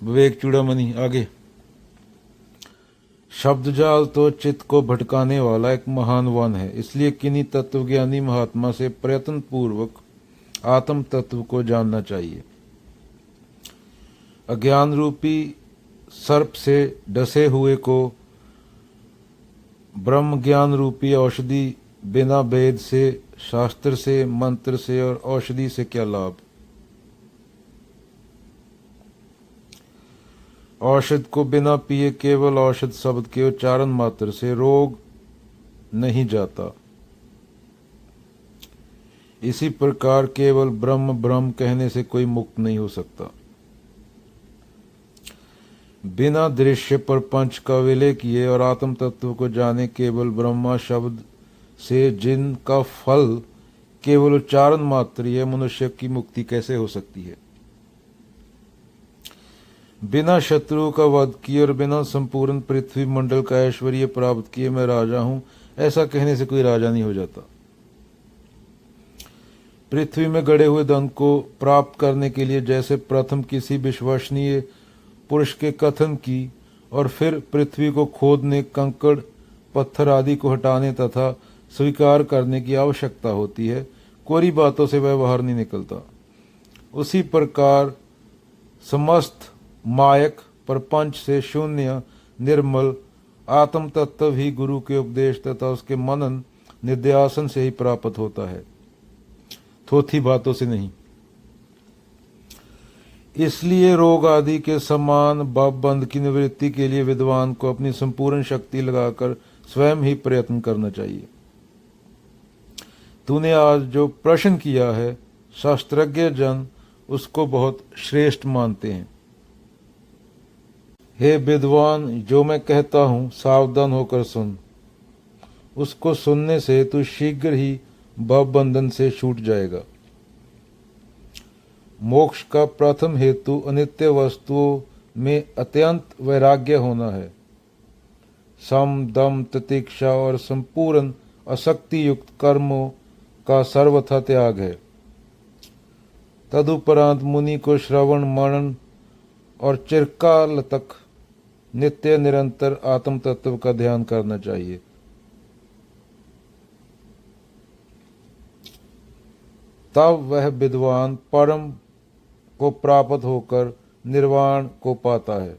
विवेक चूड़ामणि आगे। शब्द जाल तो चित्त को भटकाने वाला एक महान वन है, इसलिए किन्हीं तत्वज्ञानी महात्मा से प्रयत्न पूर्वक आत्म तत्व को जानना चाहिए। अज्ञान रूपी सर्प से डसे हुए को ब्रह्म ज्ञान रूपी औषधि बिना वेद से, शास्त्र से, मंत्र से और औषधि से क्या लाभ। औषध को बिना पिए केवल औषध शब्द के उच्चारण मात्र से रोग नहीं जाता। इसी प्रकार केवल ब्रह्म ब्रह्म कहने से कोई मुक्त नहीं हो सकता। बिना दृश्य प्रपंच का विलय किए और आत्म तत्व को जाने केवल ब्रह्मा शब्द से जिनका फल केवल उच्चारण मात्र है, मनुष्य की मुक्ति कैसे हो सकती है। बिना शत्रु का वध किए और बिना संपूर्ण पृथ्वी मंडल का ऐश्वर्य प्राप्त किए मैं राजा हूं, ऐसा कहने से कोई राजा नहीं हो जाता। पृथ्वी में गड़े हुए धन को प्राप्त करने के लिए जैसे प्रथम किसी विश्वसनीय पुरुष के कथन की और फिर पृथ्वी को खोदने, कंकड़ पत्थर आदि को हटाने तथा स्वीकार करने की आवश्यकता होती है, कोरी बातों से वह बाहर नहीं निकलता। उसी प्रकार समस्त मायक प्रपंच से शून्य निर्मल आत्म तत्व ही गुरु के उपदेश तथा उसके मनन निध्यासन से ही प्राप्त होता है, थोथी बातों से नहीं। इसलिए रोग आदि के समान भाव बंध की निवृत्ति के लिए विद्वान को अपनी संपूर्ण शक्ति लगाकर स्वयं ही प्रयत्न करना चाहिए। तूने आज जो प्रश्न किया है, शास्त्रज्ञ जन उसको बहुत श्रेष्ठ मानते हैं। हे विद्वान, जो मैं कहता हूं सावधान होकर सुन। उसको सुनने से तू शीघ्र ही भव बंधन से छूट जाएगा। मोक्ष का प्रथम हेतु अनित्य वस्तुओं में अत्यंत वैराग्य होना है। सम, दम, तितिक्षा और संपूर्ण आसक्ति युक्त कर्मों का सर्वथा त्याग है। तदुपरांत मुनि को श्रवण, मनन और चिरकाल तक नित्य निरंतर आत्म तत्व का ध्यान करना चाहिए। तब वह विद्वान परम को प्राप्त होकर निर्वाण को पाता है।